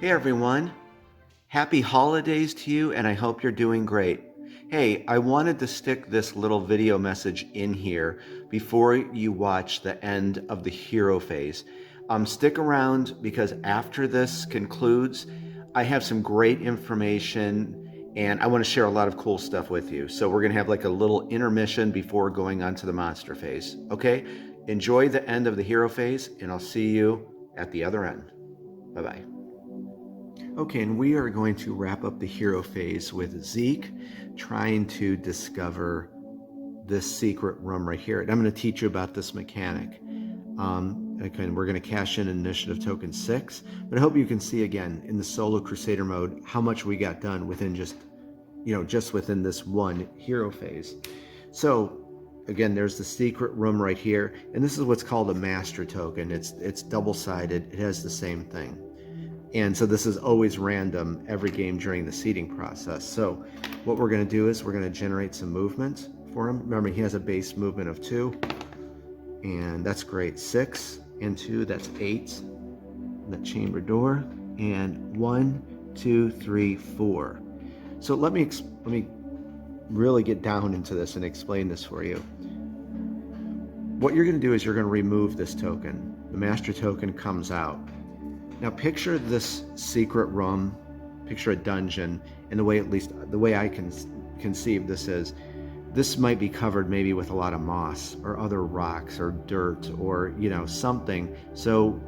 Hey everyone, happy holidays to you, and I hope you're doing great. Hey, I wanted to stick this little video message in here before you watch the end of the hero phase. Stick around because after this concludes, I have some great information and I want to share a lot of cool stuff with you. So we're going to have like a little intermission before going on to the monster phase. Okay, enjoy the end of the hero phase and I'll see you at the other end. Bye-bye. Okay, and we are going to wrap up the hero phase with Zeke trying to discover this secret room right here. And I'm going to teach you about this mechanic. Again, we're going to cash in initiative token 6, but I hope you can see again in the solo Crusader mode how much we got done within just within this one hero phase. So again, there's the secret room right here, and this is what's called a master token. It's double-sided. It has the same thing. And so this is always random every game during the seeding process. So what we're going to do is we're going to generate some movement for him. Remember, he has a base movement of 2, and that's great. 6 and 2, that's 8. That chamber door, and 1, 2, 3, 4. So let me really get down into this and explain this for you. What you're going to do is you're going to remove this token. The master token comes out. Now picture this secret room, picture a dungeon, and the way, at least the way I can conceive this is, this might be covered maybe with a lot of moss or other rocks or dirt or something. So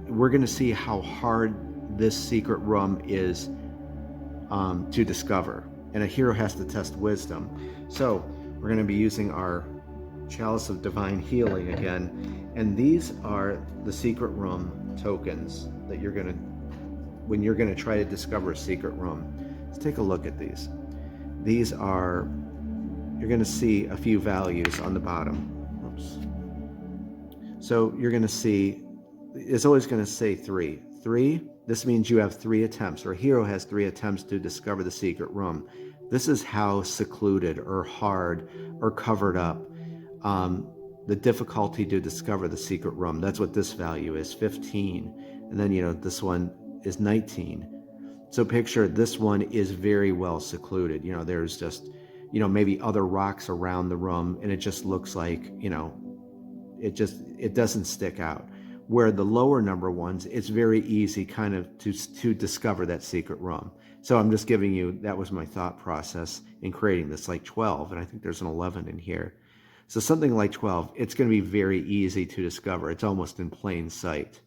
we're going to see how hard this secret room is to discover, and a hero has to test wisdom. So we're going to be using our Chalice of Divine Healing again, and these are the secret room tokens that you're going to, when you're going to try to discover a secret room. Let's take a look at these. These are, you're going to see a few values on the bottom. Oops. So you're going to see, it's always going to say 3. 3, this means you have 3 attempts, or a hero has 3 attempts to discover the secret room. This is how secluded or hard or covered up the difficulty to discover the secret room. That's what this value is, 15. And then, this one is 19. So picture this one is very well secluded. There's just, maybe other rocks around the room, and it just looks like, it doesn't stick out. Where the lower number ones, it's very easy kind of to discover that secret room. So I'm just giving you, that was my thought process in creating this, like 12, and I think there's an 11 in here. So something like 12, it's going to be very easy to discover. It's almost in plain sight.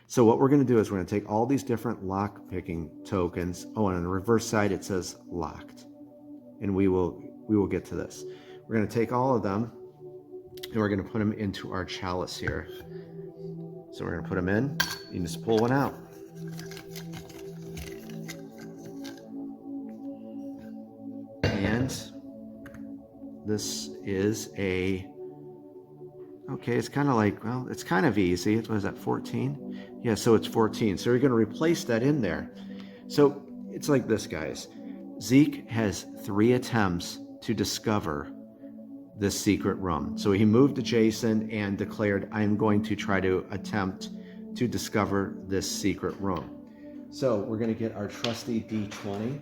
So what we're going to do is we're going to take all these different lock picking tokens. Oh, and on the reverse side, it says locked. And we will get to this. We're going to take all of them and we're going to put them into our chalice here. So we're going to put them in. You just pull one out. And this is it's kind of like, well, it's kind of easy. What was that, 14? Yeah, so it's 14. So you're going to replace that in there. So it's like this, guys. Zeke has 3 attempts to discover this secret room. So he moved to Jason and declared, I'm going to try to attempt to discover this secret room. So we're going to get our trusty D20,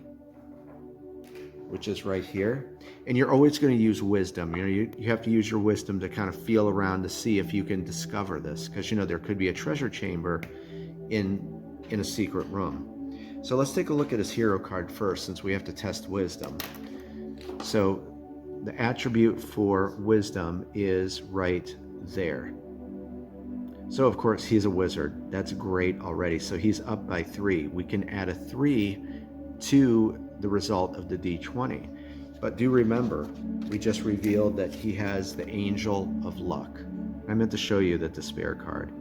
which is right here. And you're always going to use wisdom. You have to use your wisdom to kind of feel around to see if you can discover this, because there could be a treasure chamber in a secret room. So let's take a look at his hero card first, since we have to test wisdom. So the attribute for wisdom is right there. So of course he's a wizard. That's great already. So he's up by 3. We can add a 3 to the result of the D20. But do remember, we just revealed that he has the Angel of Luck. I meant to show you the Despair card.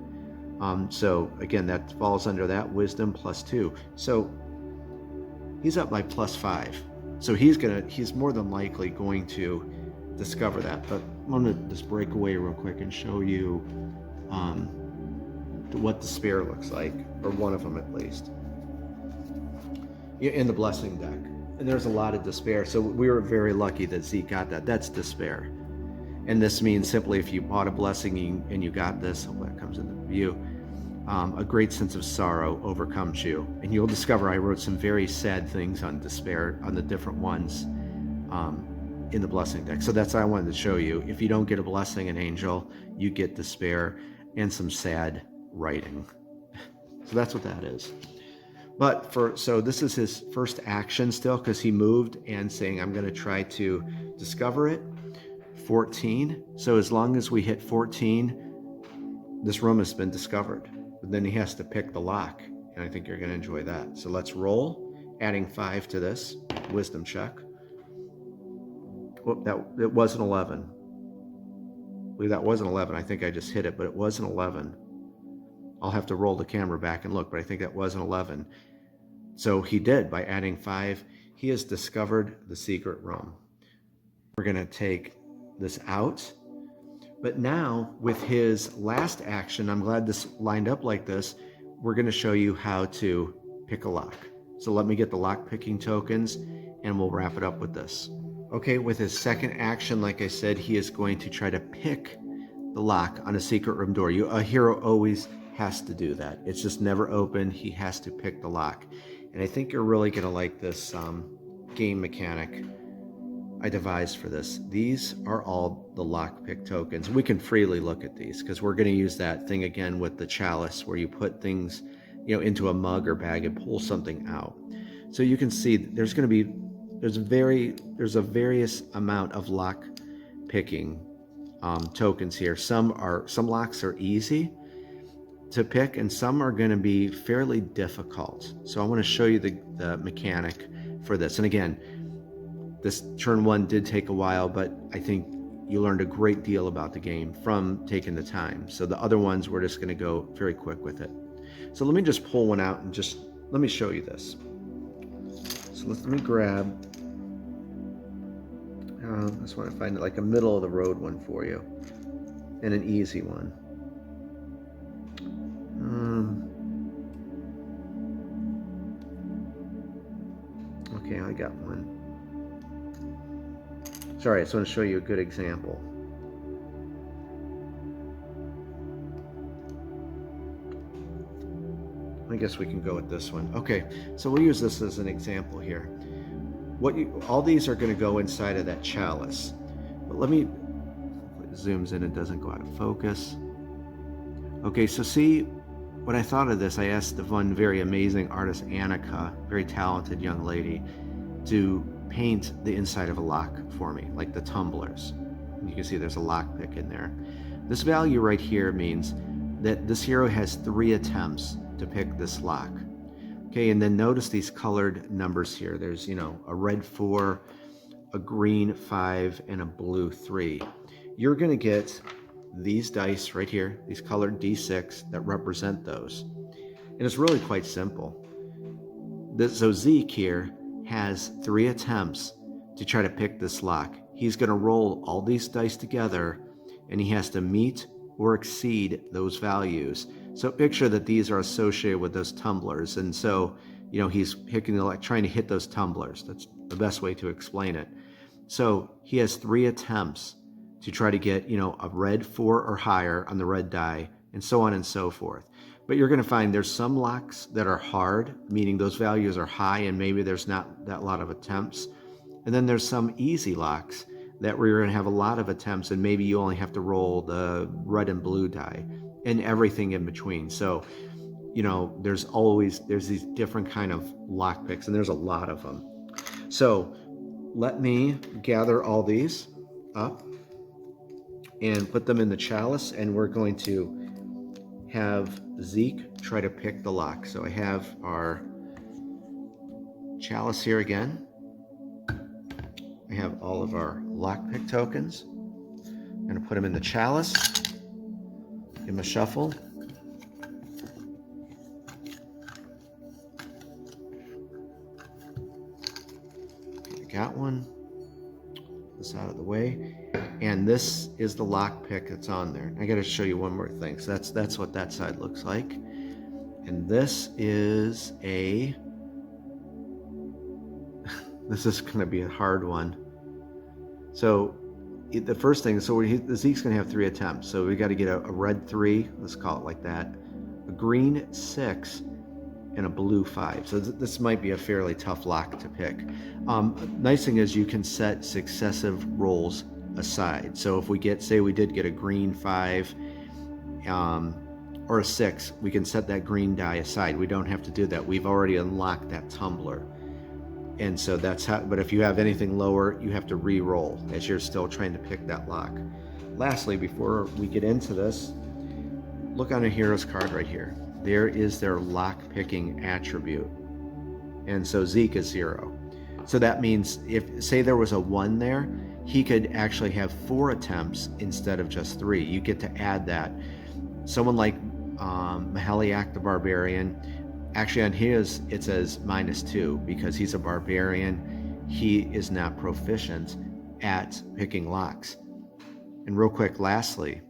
So again, that falls under that, wisdom plus 2. So he's up by plus 5. So he's more than likely going to discover that. But I'm gonna just break away real quick and show you what Despair looks like, or one of them at least, in the Blessing deck. And there's a lot of Despair, so we were very lucky that Zeke got that. That's Despair. And this means simply if you bought a Blessing and you got this, hope that comes into view, a great sense of sorrow overcomes you. And you'll discover I wrote some very sad things on despair on the different ones in the blessing deck. So that's what I wanted to show you. If you don't get a blessing and angel, you get despair and some sad writing. So that's what that is. But so this is his first action still, because he moved and saying, I'm going to try to discover it. 14. So as long as we hit 14, this room has been discovered. But then he has to pick the lock, and I think you're going to enjoy that. So let's roll, adding 5 to this wisdom check. Whoop, it was an 11. I believe that was an 11. I think I just hit it, but it was an 11. I'll have to roll the camera back and look, but I think that was an 11. So he did, by adding 5, he has discovered the secret room. We're going to take this out. But now, with his last action, I'm glad this lined up like this, we're going to show you how to pick a lock. So let me get the lock picking tokens, and we'll wrap it up with this. Okay, with his second action, like I said, he is going to try to pick the lock on a secret room door. A hero always has to do that. It's just never open. He has to pick the lock. And I think you're really going to like this game mechanic I devised for this. These are all the lockpick tokens. We can freely look at these because we're going to use that thing again with the chalice where you put things, into a mug or bag and pull something out. So you can see there's a various amount of lock picking tokens here. Some locks are easy to pick and some are going to be fairly difficult. So I want to show you the mechanic for this. And again, this turn 1 did take a while, but I think you learned a great deal about the game from taking the time. So the other ones, we're just going to go very quick with it. So let me just pull one out and just let me show you this. So let me grab, I just want to find like a middle of the road one for you and an easy one. Okay, I got one. Sorry, I just want to show you a good example. I guess we can go with this one. Okay, so we'll use this as an example here. All these are going to go inside of that chalice. But let me, it zooms in, it doesn't go out of focus. Okay, so see, when I thought of this, I asked the one very amazing artist, Annika, very talented young lady, to paint the inside of a lock for me, like the tumblers. You can see there's a lock pick in there. This value right here means that this hero has 3 attempts to pick this lock. Okay, and then notice these colored numbers here. There's, a red 4, a green 5, and a blue 3. You're going to get these dice right here, these colored D6 that represent those. And it's really quite simple. So Zeke here has 3 attempts to try to pick this lock. He's going to roll all these dice together and he has to meet or exceed those values. So picture that these are associated with those tumblers, and so he's picking trying to hit those tumblers. That's the best way to explain it. So he has 3 attempts to try to get a red 4 or higher on the red die, and so on and so forth. But you're going to find there's some locks that are hard, meaning those values are high and maybe there's not that lot of attempts. And then there's some easy locks that where you're going to have a lot of attempts and maybe you only have to roll the red and blue die and everything in between. So, there's these different kind of lock picks and there's a lot of them. So let me gather all these up and put them in the chalice, and we're going to have Zeke try to pick the lock. So I have our chalice here again. I have all of our lockpick tokens. I'm going to put them in the chalice. Give them a shuffle. Okay, I got one. This out of the way. And this is the lockpick that's on there. I got to show you one more thing. So that's what that side looks like. And this is this is going to be a hard one. So the first thing, Zeke's going to have 3 attempts. So we got to get a red 3, let's call it like that, a green 6 and a blue 5. So this might be a fairly tough lock to pick. Nice thing is you can set successive rolls aside. So if we get, say we did get a green 5 or a 6, we can set that green die aside. We don't have to do that. We've already unlocked that tumbler. And so that's how, but if you have anything lower, you have to re-roll as you're still trying to pick that lock. Lastly, before we get into this, look on a hero's card right here. There is their lock picking attribute. And so Zeke is 0. So that means if, say there was a 1 there, he could actually have 4 attempts instead of just 3. You get to add that. Someone like Mahaliak the Barbarian, actually on his it says -2 because he's a barbarian. He is not proficient at picking locks. And real quick, lastly,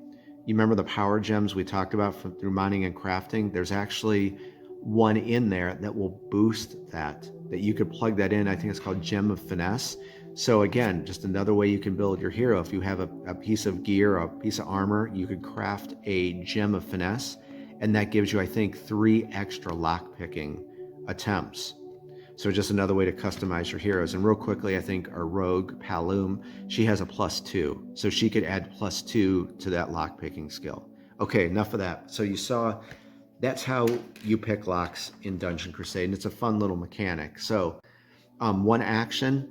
you remember the power gems we talked about through mining and crafting? There's actually one in there that will boost that you could plug that in. I think it's called Gem of Finesse. So again, just another way you can build your hero. If you have a piece of gear, a piece of armor, you could craft a Gem of Finesse, and that gives you, I think, 3 extra lock picking attempts. So just another way to customize your heroes. And real quickly, I think our rogue, Palum, she has a +2. So she could add +2 to that lock picking skill. Okay, enough of that. So you saw, that's how you pick locks in Dungeon Crusade. And it's a fun little mechanic. So one action,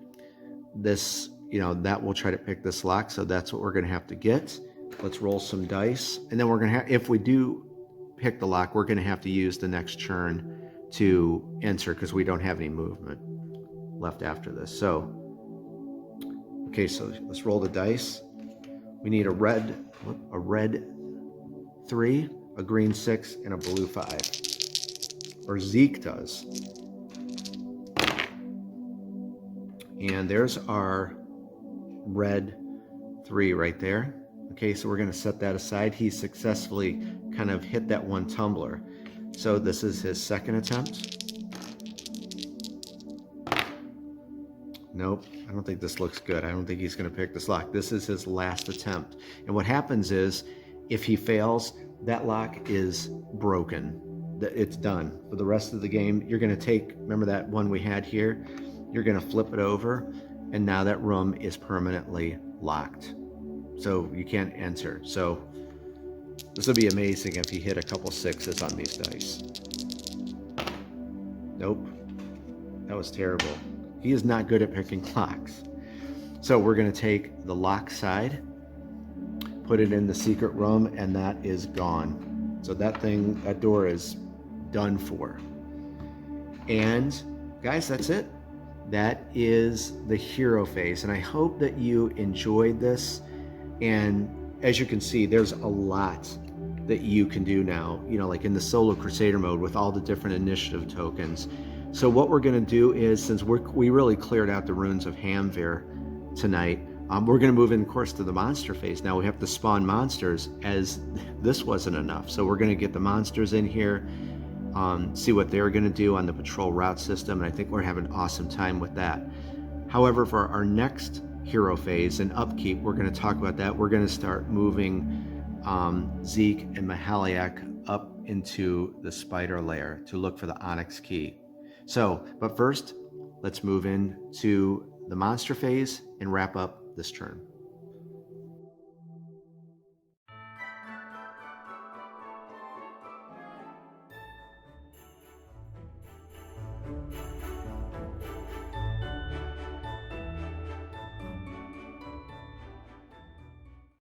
this, that will try to pick this lock. So that's what we're going to have to get. Let's roll some dice. And then we're going to have, if we do pick the lock, we're going to have to use the next turn to enter because we don't have any movement left after this. So, okay, so let's roll the dice. We need a red 3, a green 6, and a blue 5. Or Zeke does. And there's our red 3 right there. Okay, so we're going to set that aside. He successfully kind of hit that one tumbler. So this is his second attempt. Nope, I don't think this looks good. I don't think he's going to pick this lock. This is his last attempt. And what happens is, if he fails, that lock is broken. It's done. For the rest of the game, you're going to take, remember that one we had here? You're going to flip it over, and now that room is permanently locked. So you can't enter. So this would be amazing if he hit a couple 6s on these dice. Nope. That was terrible. He is not good at picking locks. So we're going to take the lock side, put it in the secret room, and that is gone. So that door is done for. And guys, that's it. That is the hero phase. And I hope that you enjoyed this. And as you can see, there's a lot that you can do now, like in the solo Crusader mode with all the different initiative tokens. So what we're going to do is, since we really cleared out the ruins of Hamvir tonight, we're going to move in, of course, to the monster phase. Now we have to spawn monsters, as this wasn't enough. So we're going to get the monsters in here, see what they're going to do on the patrol route system. And I think we're having an awesome time with that. However, for our next hero phase and upkeep, we're going to talk about that. We're going to start moving Zeke and Mahaliak up into the spider lair to look for the onyx key. So, but first, let's move into the monster phase and wrap up this turn.